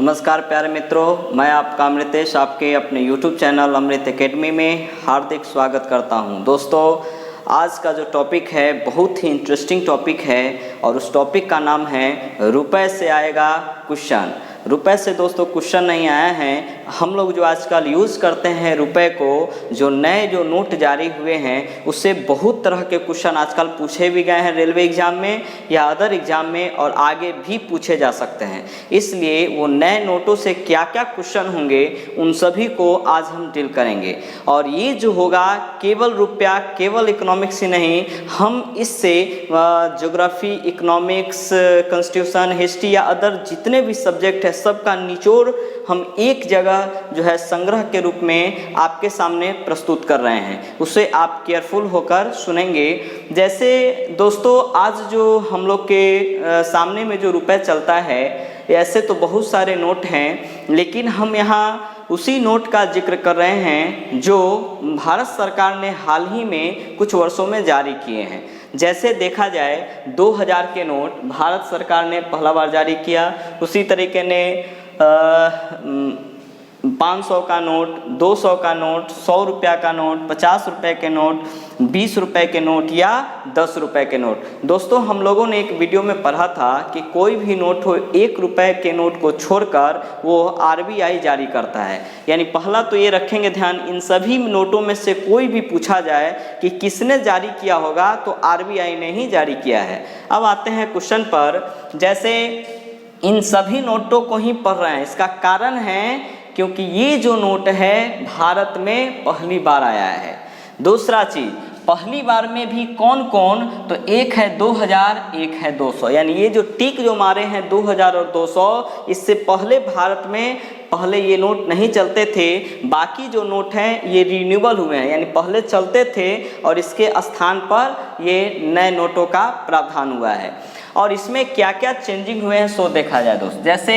नमस्कार प्यारे मित्रों, मैं आपका अमृतेश आपके अपने YouTube चैनल अमृत एकेडमी में हार्दिक स्वागत करता हूं। दोस्तों, आज का जो टॉपिक है बहुत ही इंटरेस्टिंग टॉपिक है और उस टॉपिक का नाम है रुपए से आएगा क्वेश्चन। रुपए से दोस्तों क्वेश्चन नहीं आया है। हम लोग जो आजकल यूज़ करते हैं रुपए को, जो नए जो नोट जारी हुए हैं उससे बहुत तरह के क्वेश्चन आजकल पूछे भी गए हैं रेलवे एग्ज़ाम में या अदर एग्ज़ाम में, और आगे भी पूछे जा सकते हैं। इसलिए वो नए नोटों से क्या क्या क्वेश्चन होंगे उन सभी को आज हम डील करेंगे। और ये जो होगा केवल रुपया, केवल इकोनॉमिक्स ही नहीं, हम इससे ज्योग्राफी, इकोनॉमिक्स, कॉन्स्टिट्यूशन, हिस्ट्री या अदर जितने भी सब्जेक्ट है सबका निचोड़ हम एक जगह जो है संग्रह के रूप में आपके सामने प्रस्तुत कर रहे हैं। उसे आप केयरफुल होकर सुनेंगे। जैसे दोस्तों, आज जो हम लोग के सामने में जो रुपए चलता है, ऐसे तो बहुत सारे नोट हैं, लेकिन हम यहाँ उसी नोट का जिक्र कर रहे हैं जो भारत सरकार ने हाल ही में कुछ वर्षों में जारी किए हैं। जैसे देखा जाए 2000 के नोट भारत सरकार ने पहला बार जारी किया, उसी तरीके ने 500 का नोट, 200 का नोट, 100 रुपया का नोट, 50 रुपये के नोट, 20 रुपये के नोट या 10 रुपये के नोट। दोस्तों, हम लोगों ने एक वीडियो में पढ़ा था कि कोई भी नोट हो 1 रुपये के नोट को छोड़कर वो RBI जारी करता है। यानी पहला तो ये रखेंगे ध्यान, इन सभी नोटों में से कोई भी पूछा जाए कि किसने जारी किया होगा तो RBI ने ही जारी किया है। अब आते हैं क्वेश्चन पर। जैसे इन सभी नोटों को ही पढ़ रहे हैं, इसका कारण है क्योंकि ये जो नोट है भारत में पहली बार आया है। दूसरा चीज, पहली बार में भी कौन कौन, तो एक है 2000, एक है 200। यानी ये जो टिक जो मारे हैं 2000 और 200, इससे पहले भारत में पहले ये नोट नहीं चलते थे। बाकी जो नोट हैं ये रिन्यूअल हुए हैं, यानी पहले चलते थे और इसके स्थान पर ये नए नोटों का प्रावधान हुआ है। और इसमें क्या क्या चेंजिंग हुए हैं सो देखा जाए दोस्त। जैसे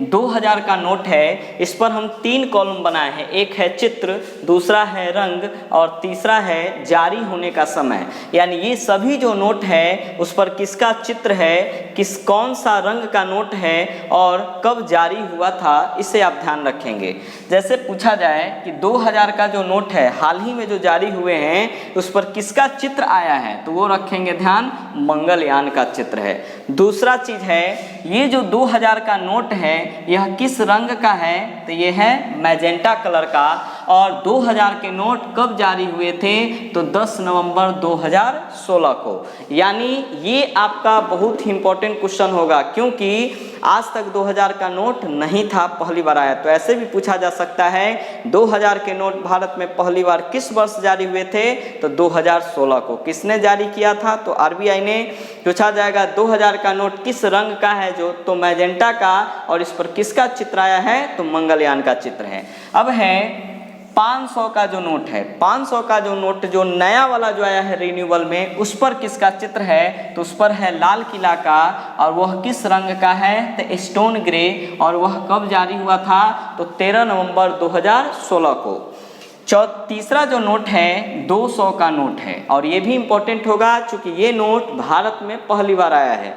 2000 का नोट है, इस पर हम 3 कॉलम बनाए हैं। एक है चित्र, दूसरा है रंग और तीसरा है जारी होने का समय। यानी ये सभी जो नोट है उस पर किसका चित्र है, कौन सा रंग का नोट है और कब जारी हुआ था, इसे आप ध्यान रखेंगे। जैसे पूछा जाए कि 2000 का जो नोट है हाल ही में जो जारी हुए हैं उस पर किसका चित्र आया है, तो वो रखेंगे ध्यान, मंगलयान का चित्र है। दूसरा चीज है, ये जो 2000 का नोट है यह किस रंग का है, तो ये है मैजेंटा कलर का। और 2000 के नोट कब जारी हुए थे, तो 10 नवंबर 2016 को। यानी ये आपका बहुत ही इंपॉर्टेंट क्वेश्चन होगा, क्योंकि आज तक 2000 का नोट नहीं था, पहली बार आया। तो ऐसे भी पूछा जा सकता है 2000 के नोट भारत में पहली बार किस वर्ष जारी हुए थे, तो 2016 को। किसने जारी किया था, तो RBI ने। पूछा जाएगा 2000 का नोट किस रंग का है, जो तो मैजेंटा का, और इस पर किसका चित्र आया है, तो मंगलयान का चित्र है। अब है 500 का जो नोट है, 500 का जो नोट जो नया वाला जो आया है रिन्यूअल में, उस पर किसका चित्र है, तो उस पर है लाल किला का, और वह किस रंग का है, तो स्टोन ग्रे, और वह कब जारी हुआ था, तो 13 नवंबर 2016 को। तीसरा जो नोट है 200 का नोट है, और ये भी इंपॉर्टेंट होगा चूंकि ये नोट भारत में पहली बार आया है।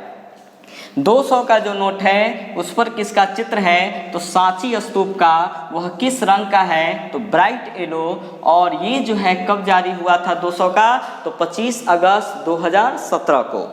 200 का जो नोट है उस पर किसका चित्र है, तो सांची स्तूप का, वह किस रंग का है, तो ब्राइट येलो, और ये जो है कब जारी हुआ था 200 का, तो 25 अगस्त 2017 को।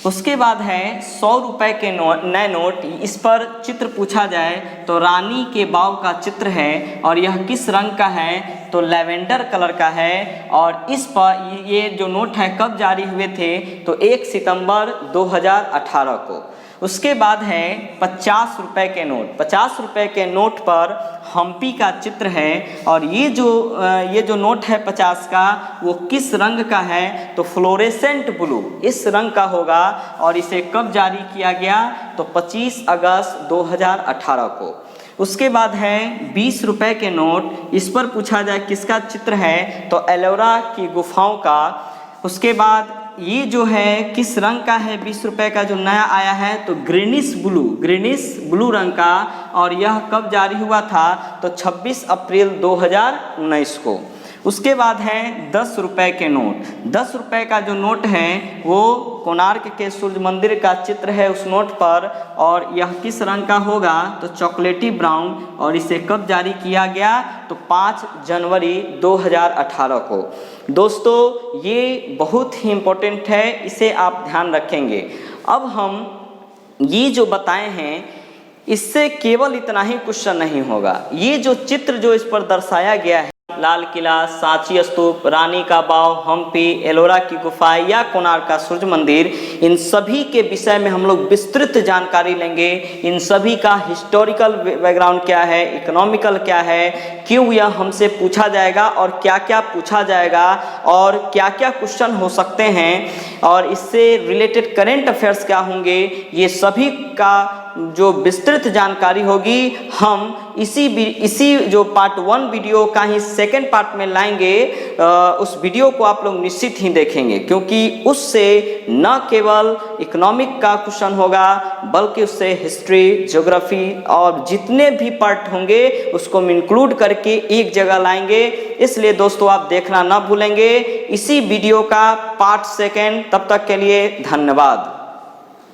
उसके बाद है 100 रुपये के नए नोट, इस पर चित्र पूछा जाए तो रानी के बाव का चित्र है, और यह किस रंग का है, तो लैवेंडर कलर का है। और इस पर ये जो नोट है कब जारी हुए थे, तो 1 सितंबर 2018 को। उसके बाद है 50 रुपये के नोट। 50 रुपये के नोट पर हम्पी का चित्र है, और ये जो नोट है 50 का, वो किस रंग का है, तो फ्लोरेसेंट ब्लू, इस रंग का होगा। और इसे कब जारी किया गया, तो 25 अगस्त 2018 को। उसके बाद है 20 रुपये के नोट, इस पर पूछा जाए किसका चित्र है, तो एलोरा की गुफाओं का। उसके बाद ये जो है किस रंग का है, 20 रुपये का जो नया आया है, तो ग्रीनिश ब्लू रंग का, और यह कब जारी हुआ था, तो 26 अप्रैल 2019 को। उसके बाद है 10 रुपए के नोट। 10 रुपए का जो नोट है वो कोणार्क के सूर्य मंदिर का चित्र है उस नोट पर, और यह किस रंग का होगा तो चॉकलेटी ब्राउन, और इसे कब जारी किया गया तो 5 जनवरी 2018 को। दोस्तों ये बहुत ही इम्पोर्टेंट है, इसे आप ध्यान रखेंगे। अब हम ये जो बताए हैं इससे केवल इतना ही क्वेश्चन नहीं होगा, ये जो चित्र जो इस पर दर्शाया गया है, लाल किला, सांची स्तूप, रानी का बाव, हम्पी, एलोरा की गुफा या कोणार्क का सूर्य मंदिर, इन सभी के विषय में हम लोग विस्तृत जानकारी लेंगे। इन सभी का हिस्टोरिकल बैकग्राउंड क्या है, इकोनॉमिकल क्या है, क्यों यह हमसे पूछा जाएगा और क्या क्या पूछा जाएगा और क्या क्या क्वेश्चन हो सकते हैं, और इससे रिलेटेड करेंट अफेयर्स क्या होंगे, ये सभी का जो विस्तृत जानकारी होगी हम इसी जो पार्ट 1 वीडियो का ही सेकंड पार्ट में लाएंगे। उस वीडियो को आप लोग निश्चित ही देखेंगे, क्योंकि उससे न केवल इकोनॉमिक का क्वेश्चन होगा बल्कि उससे हिस्ट्री, ज्योग्राफी और जितने भी पार्ट होंगे उसको हम इंक्लूड करके एक जगह लाएंगे। इसलिए दोस्तों आप देखना ना भूलेंगे इसी वीडियो का पार्ट 2। तब तक के लिए धन्यवाद।